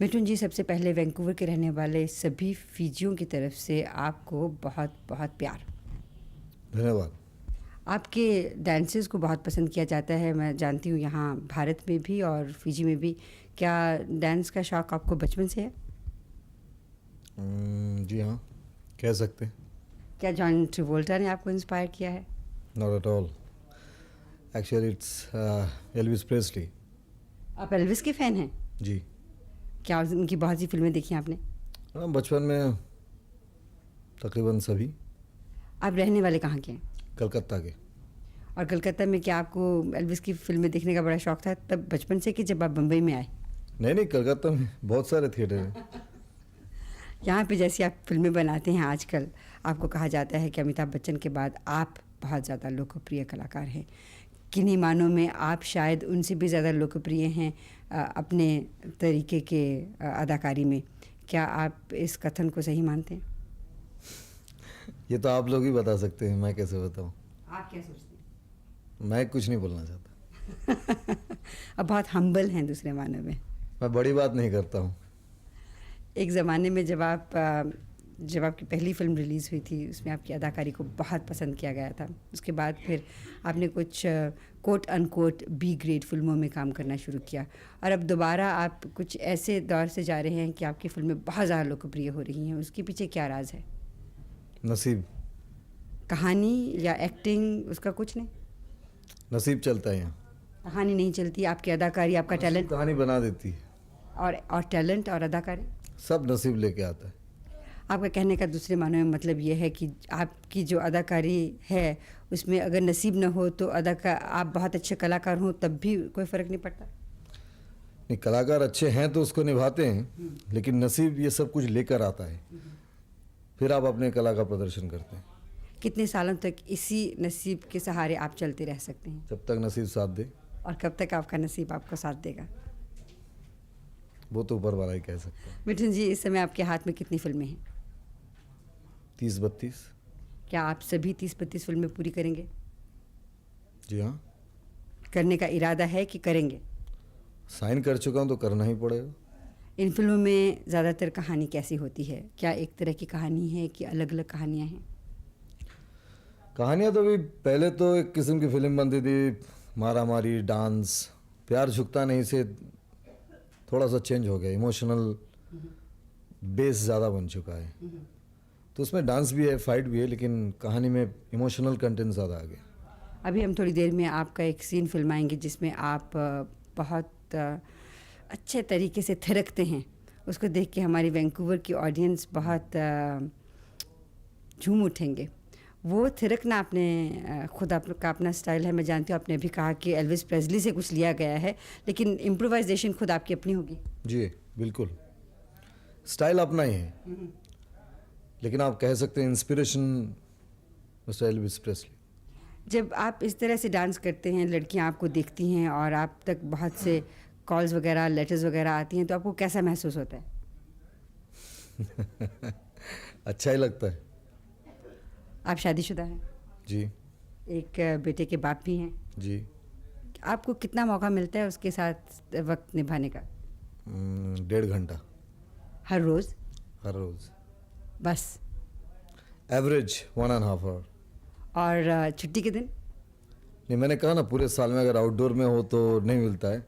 मिठुन जी, सबसे पहले वैंकूवर के रहने वाले सभी फिजियों की तरफ से आपको बहुत बहुत प्यार। धन्यवाद। आपके डांसेस को बहुत पसंद किया जाता है, मैं जानती हूँ, यहाँ भारत में भी और फिजी में भी। क्या डांस का शौक़ आपको बचपन से है? जी हाँ, कह सकते हैं। क्या जॉन ट्रेवोल्टा ने आपको इंस्पायर किया है? Not at all, actually it's Elvis Presley. आप एल्विस के फ़ैन हैं? जी क्या उनकी बहुत सी फिल्में देखी हैं आपने? हाँ, बचपन में तकरीबन सभी। आप रहने वाले कहाँ के हैं? कलकत्ता के। और कलकत्ता में क्या आपको एल्विस की फिल्में देखने का बड़ा शौक़ था तब बचपन से, कि जब आप बम्बई में आए? नहीं, कलकत्ता में बहुत सारे थिएटर हैं। यहाँ पे जैसी आप फिल्में बनाते हैं आजकल, आपको कहा जाता है कि अमिताभ बच्चन के बाद आप बहुत ज़्यादा लोकप्रिय कलाकार हैं। किन्हीं मानों में आप शायद उनसे भी ज़्यादा लोकप्रिय हैं अपने तरीके के अदाकारी में। क्या आप इस कथन को सही मानते हैं? ये तो आप लोग ही बता सकते हैं, मैं कैसे बताऊँ। आप क्या सोचते हैं? मैं कुछ नहीं बोलना चाहता। अब बहुत हम्बल हैं दूसरे मानों में। मैं बड़ी बात नहीं करता हूँ। एक ज़माने में जब आपकी पहली फिल्म रिलीज़ हुई थी, उसमें आपकी अदाकारी को बहुत पसंद किया गया था। उसके बाद फिर आपने कुछ कोट अनकोट बी ग्रेड फिल्मों में काम करना शुरू किया, और अब दोबारा आप कुछ ऐसे दौर से जा रहे हैं कि आपकी फिल्में बहुत ज़्यादा लोकप्रिय हो रही हैं। उसके पीछे क्या राज है? नसीब। कहानी या एक्टिंग, उसका कुछ नहीं? नसीब चलता है यहाँ। कहानी नहीं चलती, आपकी अदाकारी, आपका टैलेंट कहानी बना देती है। और टैलेंट और अदाकारी सब नसीब लेके आता है। आपका कहने का दूसरे मानों में मतलब ये है कि आपकी जो अदाकारी है उसमें अगर नसीब न हो तो आप बहुत अच्छे कलाकार हों तब भी कोई फ़र्क नहीं पड़ता? नहीं, कलाकार अच्छे हैं तो उसको निभाते हैं, लेकिन नसीब ये सब कुछ लेकर आता है, फिर आप अपने कला का प्रदर्शन करते हैं। कितने सालों तक इसी नसीब के सहारे आप चलते रह सकते हैं? जब तक नसीब साथ दे। और कब तक आपका नसीब आपको साथ देगा? वो तो ऊपर वाला ही कह सकता है। मिठुन जी, इस समय आपके हाथ में कितनी फिल्में हैं? 30-32। क्या आप सभी 30-32 फिल्में पूरी करेंगे? जी हाँ। करने का इरादा है कि करेंगे? साइन कर चुका हूँ तो करना ही पड़ेगा। इन फिल्मों में ज़्यादातर कहानी कैसी होती है? क्या एक तरह की कहानी है कि अलग अलग कहानियाँ हैं? कहानियाँ तो भी पहले तो एक किस्म की फिल्म बनती थी, मारा मारी, डांस, प्यार झुकता नहीं से थोड़ा सा चेंज हो गया, इमोशनल बेस ज़्यादा बन चुका है। तो उसमें डांस भी है, फाइट भी है, लेकिन कहानी में इमोशनल कंटेंट ज़्यादा आ गया। अभी हम थोड़ी देर में आपका एक सीन फिल्माएंगे जिसमें आप बहुत अच्छे तरीके से थिरकते हैं। उसको देख के हमारी वैंकूवर की ऑडियंस बहुत झूम उठेंगे। वो थिरकना आपने खुद आपका अपना स्टाइल है, मैं जानती हूँ। आपने अभी कहा कि एल्विस प्रेस्ली से कुछ लिया गया है, लेकिन इम्प्रोवाइजेशन खुद आपकी अपनी होगी? जी बिल्कुल, स्टाइल अपना ही है, लेकिन आप कह सकते हैं इंस्पिरेशन मिस्टर एल्विस प्रेस्ली। जब आप इस तरह से डांस करते हैं, लड़कियां आपको देखती हैं और आप तक बहुत से कॉल्स वगैरह, लेटर्स वगैरह आती हैं, तो आपको कैसा महसूस होता है? अच्छा ही लगता है। आप शादीशुदा हैं? जी। एक बेटे के बाप भी हैं? जी। आपको कितना मौका मिलता है उसके साथ वक्त निभाने का? 1.5 घंटा। हर रोज़? हर रोज़। बस? Average 1.5 hour. और छुट्टी के दिन? नहीं, मैंने कहा ना, पूरे साल में अगर आउटडोर में हो तो नहीं मिलता है,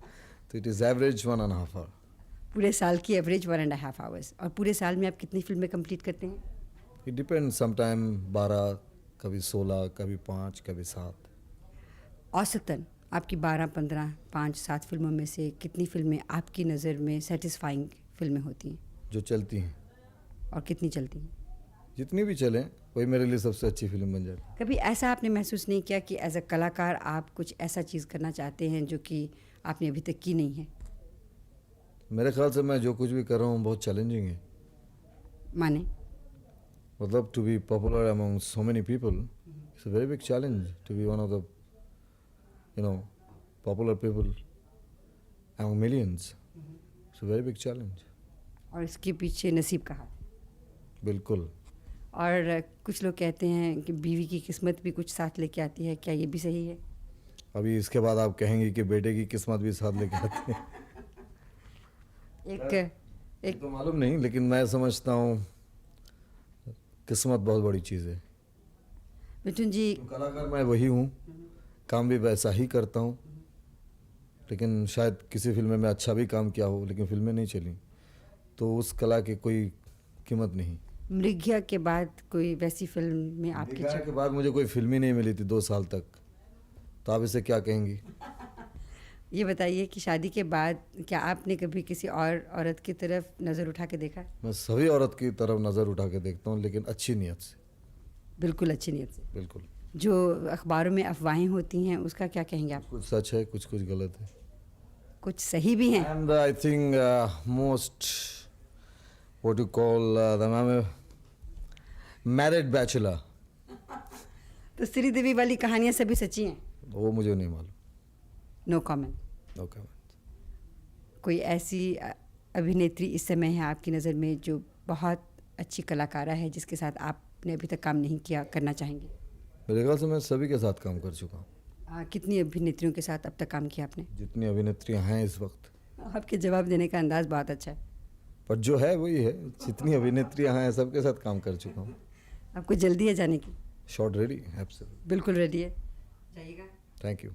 तो इट इज़ एवरेज 1.5 आवर। पूरे साल की एवरेज 1.5 आवर्स। और पूरे साल में आप कितनी फिल्में कंप्लीट करते हैं? इट डिपेंड, समटाइम 12, कभी 16, कभी 5, कभी 7। औसतन आपकी 12, 15, 5, 7 फिल्मों में से कितनी फिल्में आपकी नज़र में सेटिस्फाइंग फिल्में होती हैं? जो चलती हैं। और कितनी चलती हैं? जितनी भी चलें वही मेरे लिए सबसे अच्छी फिल्म बन जाती। कभी ऐसा आपने महसूस नहीं किया कि एज अ कलाकार आप कुछ ऐसा चीज़ करना चाहते हैं जो कि आपने अभी तक की नहीं है? मेरे ख्याल से मैं जो कुछ भी कर रहा हूँ बहुत चैलेंजिंग है। माने? मतलब to be popular among so many people it's a very big challenge. To be one of the popular people among millions, it's a very big challenge. और इसके पीछे नसीब का हाथ है? बिल्कुल। और कुछ लोग कहते हैं कि बीवी की किस्मत भी कुछ साथ लेके आती है, क्या ये भी सही है? अभी इसके बाद आप कहेंगे कि बेटे की किस्मत भी साथ लेके आती है। एक एक तो मालूम नहीं, लेकिन मैं समझता हूँ किस्मत बहुत बड़ी चीज़ है। मिथुन जी, कलाकार मैं वही हूँ, काम भी वैसा ही करता हूँ, लेकिन शायद किसी फिल्म में अच्छा भी काम किया हो लेकिन फिल्में नहीं चली, तो उस कला की कोई कीमत नहीं। मृग्या के बाद कोई वैसी फिल्म में आपकी निगाह के बाद मुझे कोई फिल्म ही नहीं मिली थी 2 साल तक, तो आप इसे क्या कहेंगी? ये बताइए कि शादी के बाद क्या आपने कभी किसी और औरत की तरफ नज़र उठा के देखा? मैं सभी औरत की तरफ नज़र उठा के देखता हूँ, लेकिन अच्छी नीयत से। बिल्कुल अच्छी नीयत से। बिल्कुल। जो अखबारों में अफवाहें होती हैं उसका क्या कहेंगे आप? कुछ सच है, कुछ कुछ गलत है। कुछ सही भी हैं? And I think most what you call the married bachelor, तो श्रीदेवी वाली कहानियाँ सभी सच्ची हैं? वो मुझे नहीं मालूम। No comment. No comment. कोई ऐसी अभिनेत्री इस समय है आपकी नज़र में जो बहुत अच्छी कलाकारा है जिसके साथ आपने अभी तक काम नहीं किया, करना चाहेंगे? मेरे ख्याल से मैं सभी के साथ काम कर चुका हूँ। कितनी अभिनेत्रियों के साथ अब तक काम किया आपने? जितनी अभिनेत्रियाँ हैं इस वक्त, आपके जवाब देने का अंदाज़ बहुत अच्छा है। पर जो है वही है, जितनी अभिनेत्रियाँ हैं सबके साथ काम कर चुका हूँ। आपको जल्दी है जाने की? Shot ready, absolutely. बिल्कुल रेडी है, जाइएगा। Thank you.